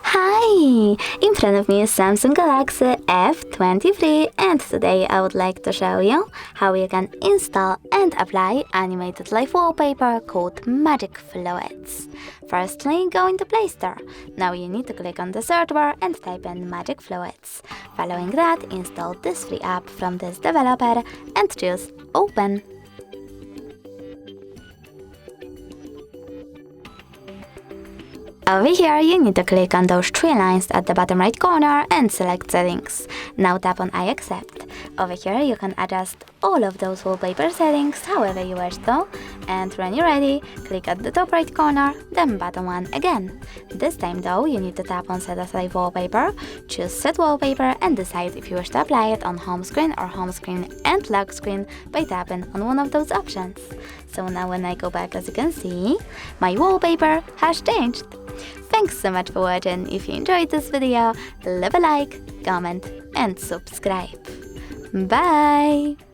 Hi! In front of me is Samsung Galaxy F23, and today I would like to show you how you can install and apply animated live wallpaper called Magic Fluids. Firstly, go into Play Store. Now you need to click on the search bar and type in Magic Fluids. Following that, install this free app from this developer and choose Open. Over here, you need to click on those three lines at the bottom right corner and select Settings. Now tap on I accept. Over here, you can adjust all of those wallpaper settings however you wish to. And when you're ready, click at the top right corner, then bottom one again. This time though, you need to tap on Set as Live Wallpaper, choose Set Wallpaper and decide if you wish to apply it on home screen or home screen and lock screen by tapping on one of those options. So now when I go back, as you can see, my wallpaper has changed. Thanks so much for watching. If you enjoyed this video, leave a like, comment and subscribe. Bye!